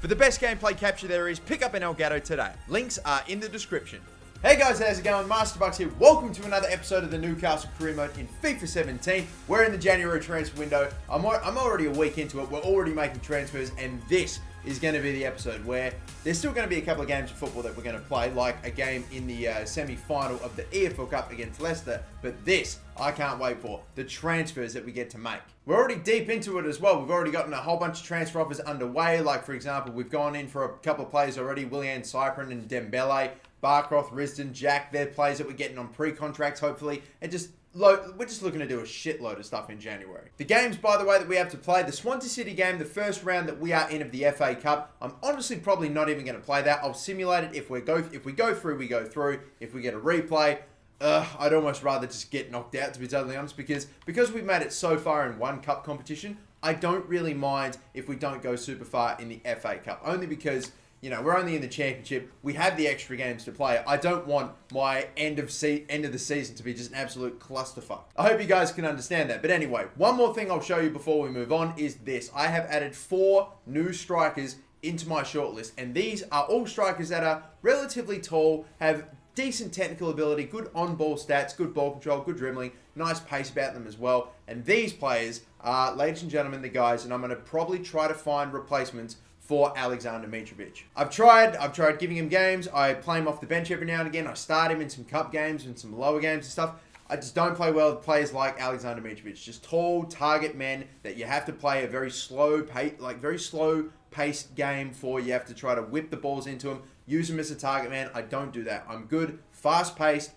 For the best gameplay capture there is, pick up an Elgato today. Links are in the description. Hey guys, how's it going? Masterbucks here. Welcome to another episode of the Newcastle Career Mode in FIFA 17. We're in the January transfer window. I'm already a week into it. We're already making transfers, and this is going to be the episode where there's still going to be a couple of games of football that we're going to play, like a game in the semi-final of the EFL Cup against Leicester. But this, I can't wait for, the transfers that we get to make. We're already deep into it as well. We've already gotten a whole bunch of transfer offers underway. Like, for example, we've gone in for a couple of players already, Willian Cyprin and Dembele. Barcroft, Risdon, Jack, they're players that we're getting on pre-contracts, hopefully. And we're just looking to do a shitload of stuff in January. The games, by the way, that we have to play, the Swansea City game, the first round that we are in of the FA Cup, I'm honestly probably not even going to play that. I'll simulate it. If we go through, we go through. If we get a replay, I'd almost rather just get knocked out, to be totally honest, because we've made it so far in one cup competition, I don't really mind if we don't go super far in the FA Cup, only because, you know, we're only in the championship. We have the extra games to play. I don't want my end of the season to be just an absolute clusterfuck. I hope you guys can understand that. But anyway, one more thing I'll show you before we move on is this. I have added 4 new strikers into my shortlist, and these are all strikers that are relatively tall, have decent technical ability, good on-ball stats, good ball control, good dribbling, nice pace about them as well. And these players are, ladies and gentlemen, the guys, and I'm going to probably try to find replacements for Alexander Mitrovic. I've tried giving him games. I play him off the bench every now and again. I start him in some cup games and some lower games and stuff. I just don't play well with players like Alexander Mitrovic. Just tall target men that you have to play a very slow paced game for. You have to try to whip the balls into him, use him as a target man. I don't do that. I'm good, fast paced,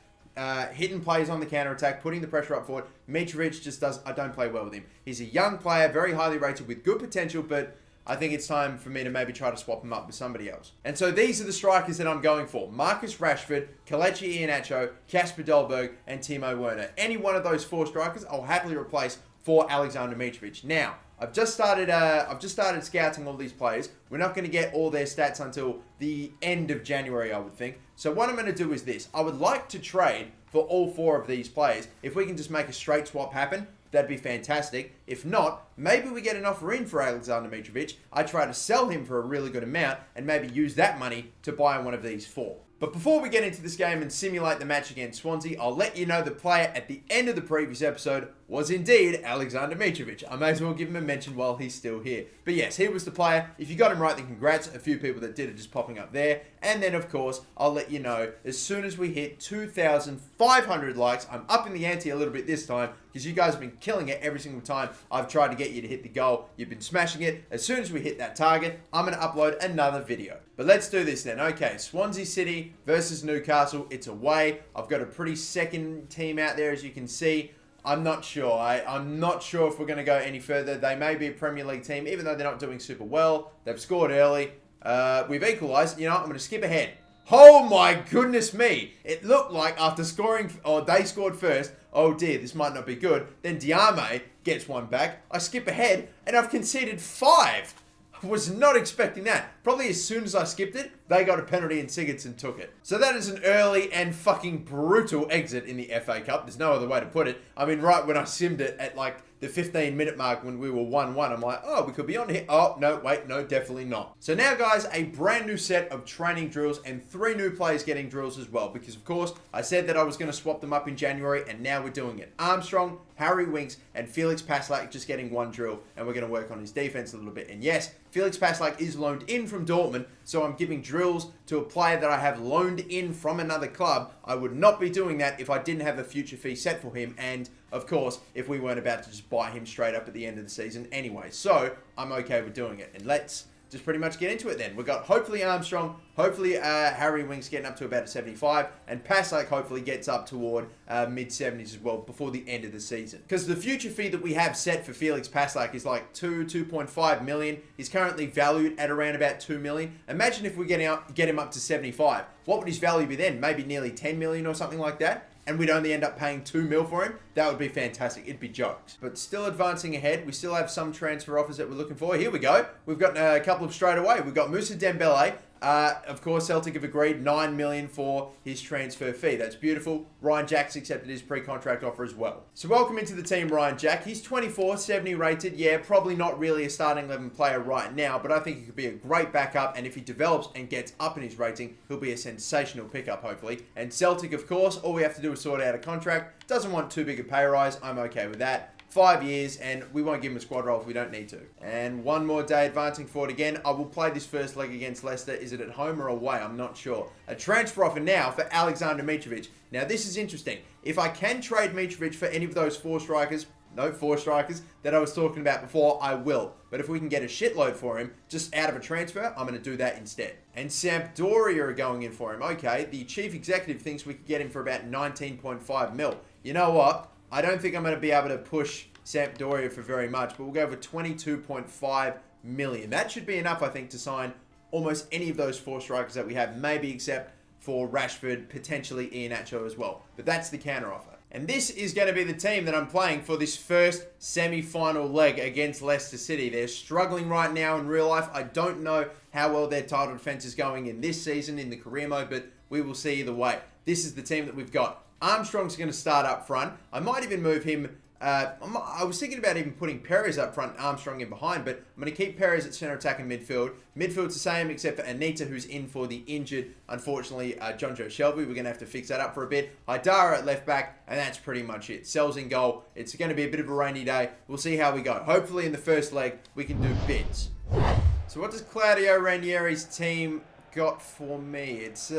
hitting plays on the counter attack, putting the pressure up forward. Mitrovic I don't play well with him. He's a young player, very highly rated with good potential, but I think it's time for me to maybe try to swap him up with somebody else. And so these are the strikers that I'm going for. Marcus Rashford, Kelechi Iheanacho, Kasper Dolberg, and Timo Werner. Any one of those 4 strikers, I'll happily replace for Alexander Mitrovic. Now, I've just started scouting all these players. We're not going to get all their stats until the end of January, I would think. So what I'm going to do is this. I would like to trade for all 4 of these players. If we can just make a straight swap happen, that'd be fantastic. If not, maybe we get an offer in for Alexander Mitrovic. I try to sell him for a really good amount and maybe use that money to buy one of these 4. But before we get into this game and simulate the match against Swansea, I'll let you know the player at the end of the previous episode was indeed Alexander Mitrovic. I may as well give him a mention while he's still here. But yes, he was the player. If you got him right, then congrats. A few people that did it just popping up there. And then, of course, I'll let you know as soon as we hit 2,500 likes. I'm upping the ante a little bit this time because you guys have been killing it every single time I've tried to get you to hit the goal. You've been smashing it. As soon as we hit that target, I'm going to upload another video. But let's do this then. Okay, Swansea City versus Newcastle. It's away. I've got a pretty second team out there, as you can see. I'm not sure. I'm not sure if we're going to go any further. They may be a Premier League team, even though they're not doing super well. They've scored early. We've equalised. You know, I'm going to skip ahead. Oh my goodness me. It looked like after scoring, or they scored first, oh dear, this might not be good. Then Diame gets one back. I skip ahead, and I've conceded 5. I was not expecting that. Probably as soon as I skipped it, they got a penalty and Sigurdsson took it. So that is an early and fucking brutal exit in the FA Cup. There's no other way to put it. I mean, right when I simmed it at like the 15-minute mark when we were 1-1, I'm like, oh, we could be on here. Oh, no, wait, no, definitely not. So now, guys, a brand new set of training drills and 3 new players getting drills as well. Because, of course, I said that I was going to swap them up in January, and now we're doing it. Armstrong, Harry Winks, and Felix Passlack just getting 1 drill, and we're going to work on his defense a little bit. And yes, Felix Passlack is loaned in from Dortmund, so I'm giving drills to a player that I have loaned in from another club. I would not be doing that if I didn't have a future fee set for him, and of course, if we weren't about to just buy him straight up at the end of the season anyway. So, I'm okay with doing it. And let's just pretty much get into it then. We've got hopefully Armstrong, hopefully Harry Winks getting up to about a 75, and Passlack hopefully gets up toward mid-70s as well before the end of the season. Because the future fee that we have set for Felix Passlack is like 2.5 million. He's currently valued at around about 2 million. Imagine if we get him up to 75. What would his value be then? Maybe nearly 10 million or something like that? And we'd only end up paying 2 mil for him, that would be fantastic. It'd be jokes. But still advancing ahead, we still have some transfer offers that we're looking for. Here we go. We've got a couple of straight away. We've got Moussa Dembele Of course, Celtic have agreed $9 million for his transfer fee. That's beautiful. Ryan Jack's accepted his pre-contract offer as well. So welcome into the team, Ryan Jack. He's 24, 70 rated. Yeah, probably not really a starting 11 player right now, but I think he could be a great backup, and if he develops and gets up in his rating, he'll be a sensational pickup, hopefully. And Celtic, of course, all we have to do is sort out a contract. Doesn't want too big a pay rise. I'm okay with that. 5 years, and we won't give him a squad role if we don't need to. And one more day advancing forward again. I will play this first leg against Leicester. Is it at home or away? I'm not sure. A transfer offer now for Alexander Mitrovic. Now, this is interesting. If I can trade Mitrovic for any of those four strikers that I was talking about before, I will. But if we can get a shitload for him, just out of a transfer, I'm going to do that instead. And Sampdoria are going in for him. Okay, the chief executive thinks we could get him for about 19.5 mil. You know what? I don't think I'm going to be able to push Sampdoria for very much, but we'll go for 22.5 million. That should be enough, I think, to sign almost any of those four strikers that we have, maybe except for Rashford, potentially Iheanacho as well. But that's the counter offer. And this is going to be the team that I'm playing for this first semi-final leg against Leicester City. They're struggling right now in real life. I don't know how well their title defense is going in this season in the career mode, but we will see either way. This is the team that we've got. Armstrong's going to start up front. I might even move him. I was thinking about even putting Perez up front, Armstrong in behind, but I'm going to keep Perez at centre attack and midfield. Midfield's the same except for Anita, who's in for the injured, unfortunately, John Joe Shelby. We're going to have to fix that up for a bit. Haidara at left back, and that's pretty much it. Sells in goal. It's going to be a bit of a rainy day. We'll see how we go. Hopefully in the first leg, we can do bits. So what does Claudio Ranieri's team got for me? It's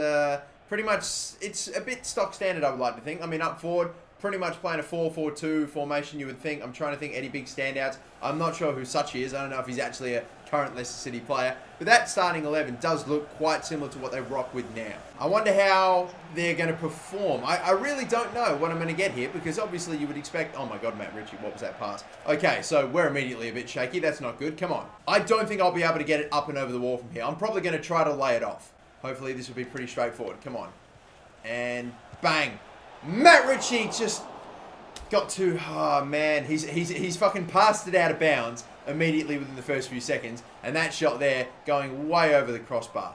pretty much, it's a bit stock standard, I would like to think. I mean, up forward, pretty much playing a 4-4-2 formation, you would think. I'm trying to think any big standouts. I'm not sure who Suchi is. I don't know if he's actually a current Leicester City player. But that starting 11 does look quite similar to what they rock with now. I wonder how they're going to perform. I really don't know what I'm going to get here, because obviously you would expect... Oh my God, Matt Ritchie, what was that pass? Okay, so we're immediately a bit shaky. That's not good. Come on. I don't think I'll be able to get it up and over the wall from here. I'm probably going to try to lay it off. Hopefully this will be pretty straightforward. Come on. And bang. Matt Ritchie just got to... Oh, man. He's fucking passed it out of bounds immediately within the first few seconds. And that shot there going way over the crossbar.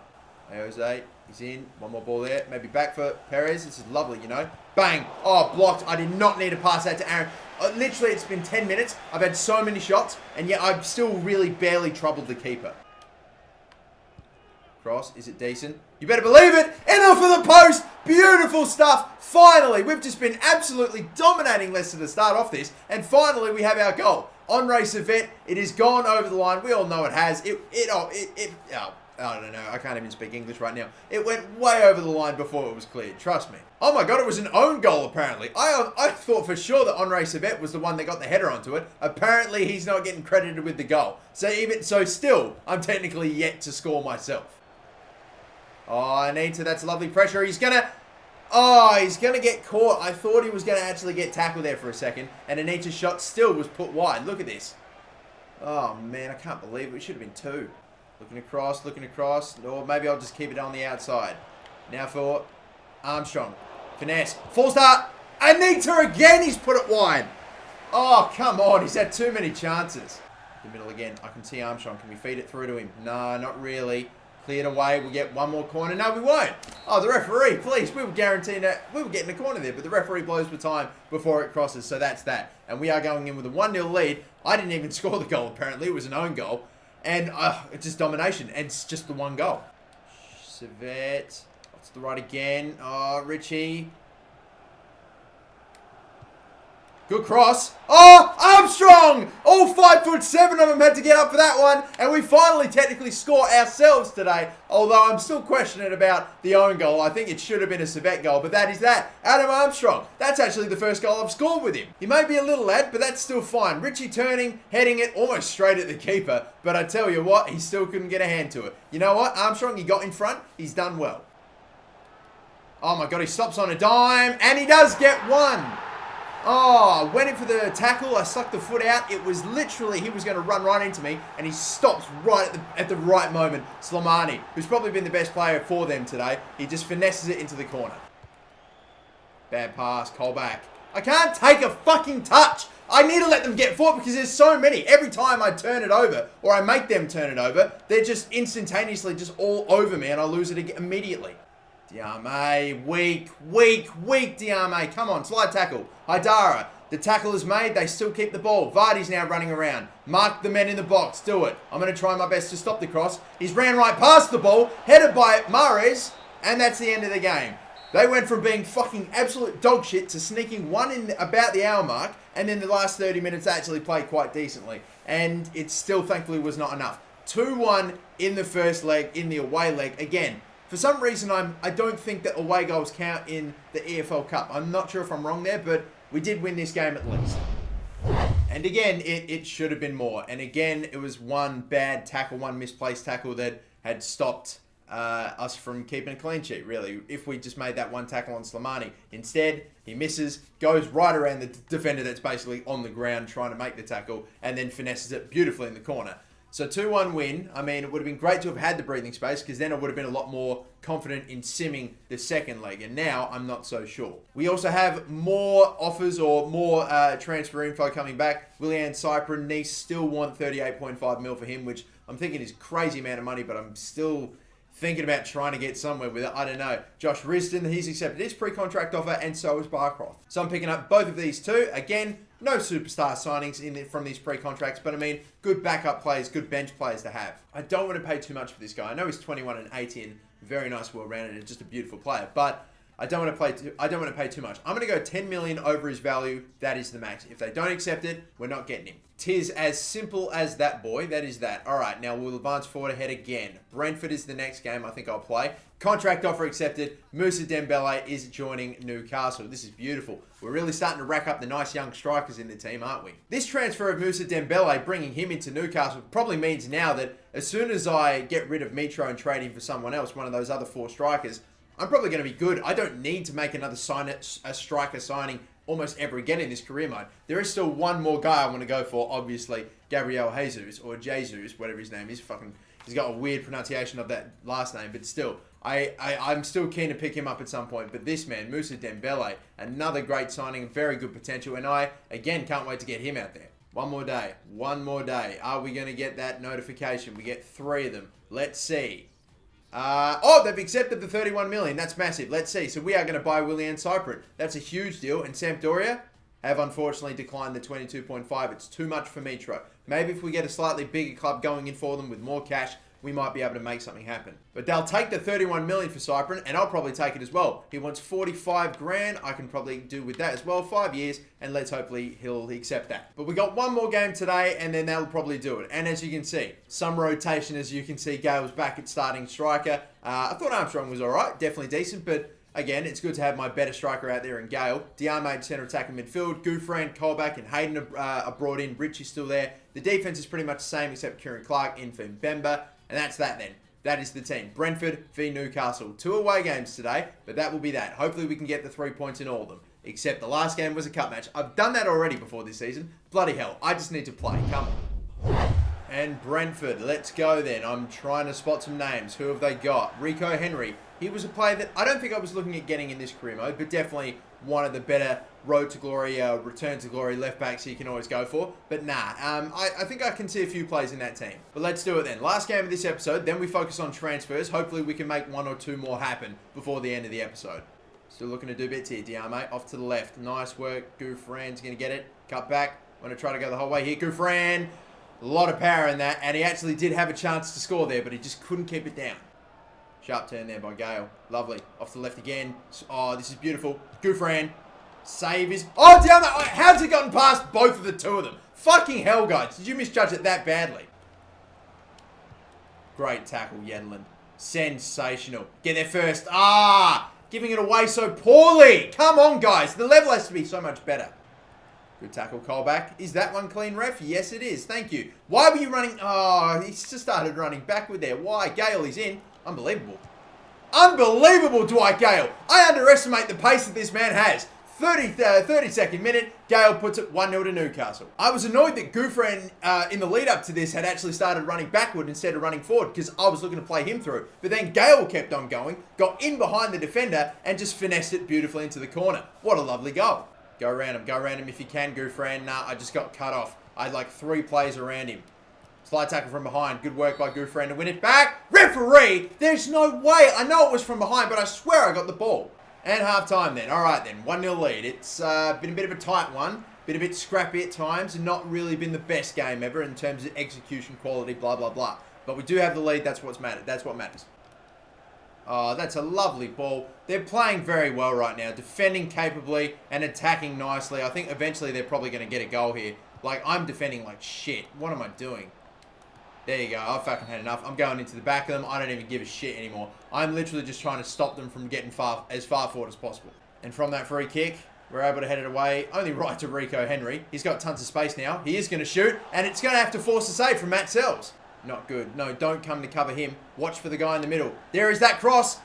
Jose, he's in. One more ball there. Maybe back for Perez. This is lovely, you know. Bang. Oh, blocked. I did not need to pass that to Aaron. Literally, it's been 10 minutes. I've had so many shots. And yet I've still really barely troubled the keeper. Cross. Is it decent? You better believe it. Enough of the post. Beautiful stuff. Finally, we've just been absolutely dominating Leicester to start off this. And finally, we have our goal. Henri Servette. It has gone over the line. We all know it has. I don't know. I can't even speak English right now. It went way over the line before it was cleared. Trust me. Oh my God, it was an own goal apparently. I thought for sure that Henri Servette was the one that got the header onto it. Apparently, he's not getting credited with the goal. So still, I'm technically yet to score myself. Oh, Anita, that's lovely pressure. He's going to get caught. I thought he was going to actually get tackled there for a second. And Anita's shot still was put wide. Look at this. Oh, man, I can't believe it. It should have been two. Looking across. Or maybe I'll just keep it on the outside. Now for Armstrong. Finesse. Full start. Anita again. He's put it wide. Oh, come on. He's had too many chances. The middle again. I can see Armstrong. Can we feed it through to him? No, not really. Cleared away. We'll get one more corner. No, we won't. Oh, the referee, please. We were guaranteeing that. We were getting a corner there, but the referee blows for time before it crosses. So that's that. And we are going in with a 1-0 lead. I didn't even score the goal, apparently. It was an own goal. And it's just domination. And it's just the one goal. Servette. What's the right again? Oh, Ritchie. Good cross. Oh, Armstrong! All 5'7" of them had to get up for that one. And we finally technically score ourselves today. Although I'm still questioning about the own goal. I think it should have been a Servette goal. But that is that. Adam Armstrong. That's actually the first goal I've scored with him. He may be a little lad, but that's still fine. Ritchie turning, heading it almost straight at the keeper. But I tell you what, he still couldn't get a hand to it. You know what? Armstrong, he got in front. He's done well. Oh my God, he stops on a dime. And he does get one. Oh, went in for the tackle. I sucked the foot out. It was literally, he was going to run right into me, and he stops right at the right moment. Slimani, who's probably been the best player for them today, he just finesses it into the corner. Bad pass, Colback. I can't take a fucking touch. I need to let them get forward because there's so many. Every time I turn it over or I make them turn it over, they're just instantaneously just all over me and I lose it immediately. Diame, weak, Diame. Come on, slide tackle. Haidara, the tackle is made. They still keep the ball. Vardy's now running around. Mark the men in the box. Do it. I'm going to try my best to stop the cross. He's ran right past the ball, headed by Mahrez, and that's the end of the game. They went from being fucking absolute dog shit to sneaking one in about the hour mark, and then the last 30 minutes actually played quite decently. And it still, thankfully, was not enough. 2-1 in the first leg, in the away leg. Again, for some reason, I don't think that away goals count in the EFL Cup. I'm not sure if I'm wrong there, but we did win this game at least. And again, it should have been more. And again, it was one bad tackle, one misplaced tackle that had stopped us from keeping a clean sheet, really, if we just made that one tackle on Slimani. Instead, he misses, goes right around the defender that's basically on the ground trying to make the tackle, and then finesses it beautifully in the corner. So 2-1 win. I mean, it would have been great to have had the breathing space because then I would have been a lot more confident in simming the second leg. And now I'm not so sure. We also have more offers or more transfer info coming back. Willian Cyprin, Nice still want 38.5 mil for him, which I'm thinking is a crazy amount of money, but I'm still thinking about trying to get somewhere with it. I don't know. Josh Risdon, he's accepted his pre-contract offer, and so is Barcroft. So I'm picking up both of these two. Again, no superstar signings from these pre-contracts, but I mean, good backup players, good bench players to have. I don't want to pay too much for this guy. I know he's 21 and 18, very nice, well-rounded, and just a beautiful player, but I don't want to pay too much. I'm going to go 10 million over his value. That is the max. If they don't accept it, we're not getting him. Tis as simple as that, boy. That is that. All right, now we'll advance forward ahead again. Brentford is the next game I think I'll play. Contract offer accepted. Moussa Dembele is joining Newcastle. This is beautiful. We're really starting to rack up the nice young strikers in the team, aren't we? This transfer of Moussa Dembele, bringing him into Newcastle, probably means now that as soon as I get rid of Mitro and trade him for someone else, one of those other 4 strikers, I'm probably going to be good. I don't need to make another striker signing almost ever again in this career mode. There is still one more guy I want to go for, obviously, Gabriel Jesus, or Jesus, whatever his name is. He's got a weird pronunciation of that last name, but still, I'm still keen to pick him up at some point. But this man, Moussa Dembele, another great signing, very good potential, and I, again, can't wait to get him out there. One more day. Are we going to get that notification? We get 3 of them. Let's see. They've accepted the 31 million. That's massive. Let's see. So we are going to buy Willian Cyprin. That's a huge deal. And Sampdoria have unfortunately declined the 22.5. It's too much for Mitro. Maybe if we get a slightly bigger club going in for them with more cash, we might be able to make something happen. But they'll take the 31 million for Cyprin, and I'll probably take it as well. He wants 45 grand. I can probably do with that as well. 5 years, and let's hopefully he'll accept that. But we got one more game today, and then they'll probably do it. And as you can see, some rotation. As you can see, Gale's back at starting striker. I thought Armstrong was all right, definitely decent, but again, it's good to have my better striker out there in Gale. Diame, centre attack and midfield. Gouffran, Colback, and Hayden are brought in. Richie's still there. The defense is pretty much the same, except Kieran Clark in for Mbemba. And that's that then. That is the team. Brentford v Newcastle. 2 away games today, but that will be that. Hopefully we can get the 3 points in all of them. Except the last game was a cup match. I've done that already before this season. Bloody hell. I just need to play. Come on. And Brentford. Let's go then. I'm trying to spot some names. Who have they got? Rico Henry. He was a player that I don't think I was looking at getting in this career mode, but definitely one of the better road to glory, return to glory left backs you can always go for. But nah, I think I can see a few plays in that team. But let's do it then. Last game of this episode, then we focus on transfers. Hopefully we can make 1 or 2 more happen before the end of the episode. Still looking to do bits here, Diame. Off to the left. Nice work. Gouffran's going to get it. Cut back. Want to try to go the whole way here. Gouffran. A lot of power in that, and he actually did have a chance to score there, but he just couldn't keep it down. Sharp turn there by Gale. Lovely. Off to the left again. Oh, this is beautiful. Gouffran. Save is... Oh, damn it. How's it gotten past both of the 2 of them? Fucking hell, guys. Did you misjudge it that badly? Great tackle, Yedlin. Sensational. Get there first. Giving it away so poorly. Come on, guys. The level has to be so much better. Good tackle, Colback. Is that one clean, ref? Yes, it is. Thank you. Why were you running... Oh, he just started running backward there. Why? Gale is in. Unbelievable. Unbelievable, Dwight Gale. I underestimate the pace that this man has. 32nd minute, Gale puts it 1-0 to Newcastle. I was annoyed that Gouffran, in the lead up to this, had actually started running backward instead of running forward because I was looking to play him through. But then Gale kept on going, got in behind the defender, and just finessed it beautifully into the corner. What a lovely goal. Go around him. Go around him if you can, Gouffran. Nah, I just got cut off. I had like 3 players around him. Slide tackle from behind. Good work by Gouffran to win it back. Referee! There's no way. I know it was from behind, but I swear I got the ball. And half time then. All right then. 1-0 lead. It's been a bit of a tight one. Been a bit scrappy at times and not really been the best game ever in terms of execution quality, blah, blah, blah. But we do have the lead. That's what's matters. That's what matters. Oh, that's a lovely ball. They're playing very well right now. Defending capably and attacking nicely. I think eventually they're probably going to get a goal here. Like, I'm defending like shit. What am I doing? There you go. I've fucking had enough. I'm going into the back of them. I don't even give a shit anymore. I'm literally just trying to stop them from getting as far forward as possible. And from that free kick, we're able to head it away. Only right to Rico Henry. He's got tons of space now. He is going to shoot. And it's going to have to force a save from Matt Sells. Not good. No, don't come to cover him. Watch for the guy in the middle. There is that cross.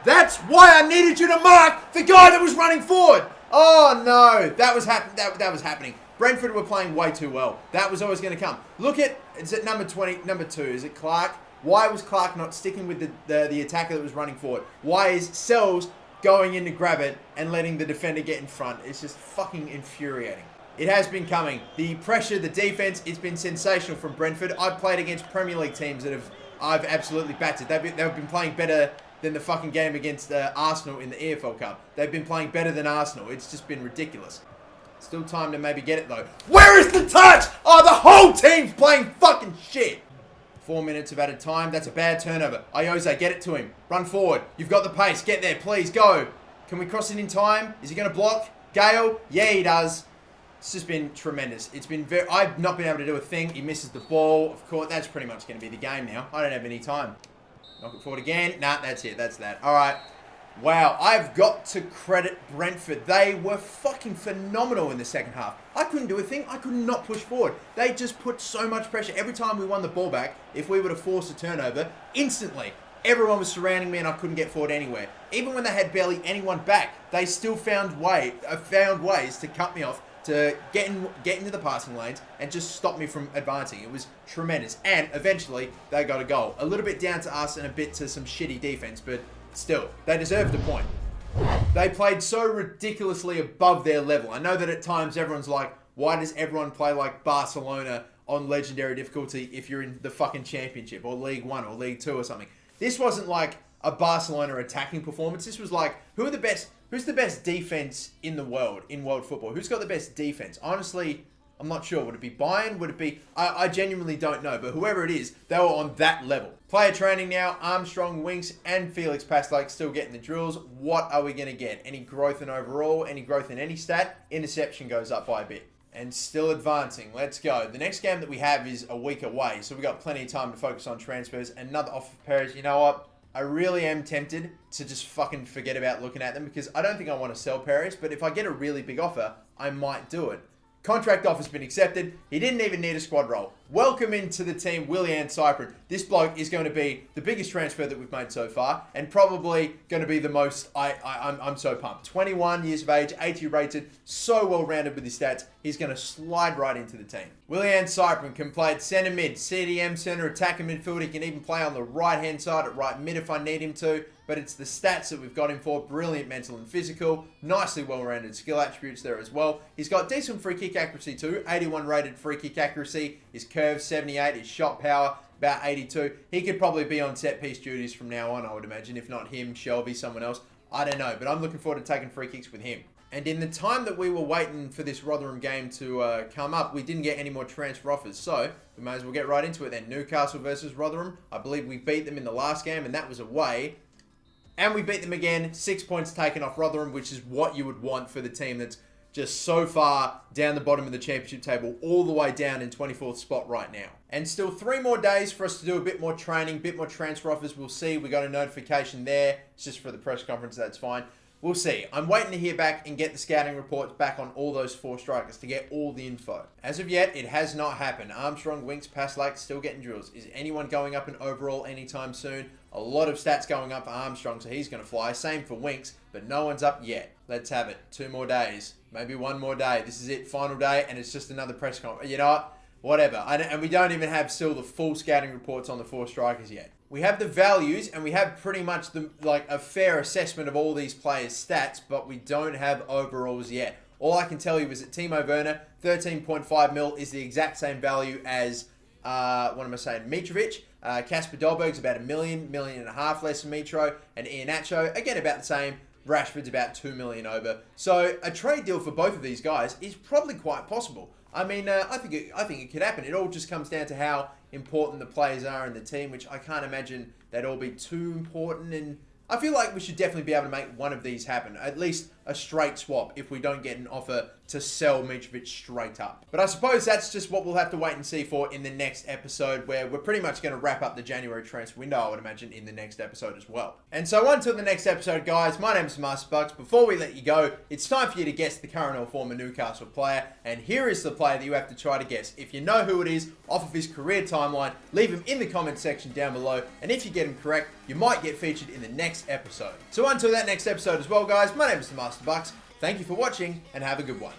That's why I needed you to mark the guy that was running forward. Oh, no. That was happening. Brentford were playing way too well. That was always going to come. Look at, is it number 20, number 2? Is it Clark? Why was Clark not sticking with the attacker that was running forward? Why is Sells going in to grab it and letting the defender get in front? It's just fucking infuriating. It has been coming. The pressure, the defense, it's been sensational from Brentford. I've played against Premier League teams that I've absolutely battered. They've been playing better than the fucking game against Arsenal in the EFL Cup. They've been playing better than Arsenal. It's just been ridiculous. Still time to maybe get it though. Where is the touch? Oh, the whole team's playing fucking shit. 4 minutes of added time. That's a bad turnover. Ayoze, get it to him. Run forward. You've got the pace. Get there, please. Go. Can we cross it in time? Is he going to block? Gale? Yeah, he does. It's just been tremendous. It's been I've not been able to do a thing. He misses the ball. Of course, that's pretty much going to be the game now. I don't have any time. Knock it forward again. Nah, that's it. That's that. All right. Wow, I've got to credit Brentford. They were fucking phenomenal in the second half. I couldn't do a thing. I could not push forward. They just put so much pressure. Every time we won the ball back, if we were to force a turnover, instantly, everyone was surrounding me and I couldn't get forward anywhere. Even when they had barely anyone back, they still found ways to cut me off, to get into the passing lanes and just stop me from advancing. It was tremendous. And eventually, they got a goal. A little bit down to us and a bit to some shitty defense, but still, they deserved a point. They played so ridiculously above their level. I know that at times everyone's like, why does everyone play like Barcelona on legendary difficulty if you're in the fucking championship or League 1 or League 2 or something? This wasn't like a Barcelona attacking performance. This was like, who's the best defense in the world, in world football? Who's got the best defense? Honestly, I'm not sure. Would it be Bayern? Would it be... I genuinely don't know. But whoever it is, they were on that level. Player training now. Armstrong, Winks, and Felix Passlack still getting the drills. What are we going to get? Any growth in overall? Any growth in any stat? Interception goes up by a bit. And still advancing. Let's go. The next game that we have is a week away. So we've got plenty of time to focus on transfers. Another offer for Perez. You know what? I really am tempted to just fucking forget about looking at them because I don't think I want to sell Perez. But if I get a really big offer, I might do it. Contract offer's been accepted. He didn't even need a squad role. Welcome into the team, Willian Cyprin. This bloke is going to be the biggest transfer that we've made so far and probably going to be the most... I'm so pumped. 21 years of age, 80 rated, so well-rounded with his stats. He's going to slide right into the team. Willian Cyprin can play at centre mid, CDM centre, attacker midfield. He can even play on the right-hand side at right mid if I need him to. But it's the stats that we've got him for. Brilliant mental and physical. Nicely well-rounded skill attributes there as well. He's got decent free kick accuracy too. 81 rated free kick accuracy. His curve 78. His shot power about 82. He could probably be on set piece duties from now on, I would imagine. If not him, Shelby, someone else. I don't know. But I'm looking forward to taking free kicks with him. And in the time that we were waiting for this Rotherham game to come up, we didn't get any more transfer offers. So we may as well get right into it then. Newcastle versus Rotherham. I believe we beat them in the last game and that was away. And we beat them again, 6 points taken off Rotherham, which is what you would want for the team that's just so far down the bottom of the championship table, all the way down in 24th spot right now. And still 3 more days for us to do a bit more training, a bit more transfer offers. We'll see. We got a notification there. It's just for the press conference. That's fine. We'll see. I'm waiting to hear back and get the scouting reports back on all those 4 strikers to get all the info. As of yet, it has not happened. Armstrong, Winks, Passlack still getting drills. Is anyone going up in overall anytime soon? A lot of stats going up for Armstrong, so he's going to fly. Same for Winks, but no one's up yet. Let's have it. 2 more days. Maybe 1 more day. This is it. Final day, and it's just another press conference. You know what? Whatever. And we don't even have still the full scouting reports on the 4 strikers yet. We have the values, and we have pretty much a fair assessment of all these players' stats, but we don't have overalls yet. All I can tell you is that Timo Werner, 13.5 mil, is the exact same value as, Mitrovic. Kasper Dolberg's about $1 million, $1.5 million less than Mitro, and Iheanacho, again, about the same. Rashford's about $2 million over. So a trade deal for both of these guys is probably quite possible. I mean, I think it could happen. It all just comes down to how important the players are in the team, which I can't imagine they'd all be too important. And I feel like we should definitely be able to make one of these happen. At least a straight swap if we don't get an offer to sell Mitrovic straight up. But I suppose that's just what we'll have to wait and see for in the next episode, where we're pretty much going to wrap up the January transfer window, I would imagine, in the next episode as well. And so until the next episode, guys, my name is Masterbucks. Before we let you go, it's time for you to guess the current or former Newcastle player. And here is the player that you have to try to guess. If you know who it is off of his career timeline, leave him in the comment section down below. And if you get him correct, you might get featured in the next episode. So until that next episode as well, guys, my name is Masterbucks. Thank you for watching and have a good one.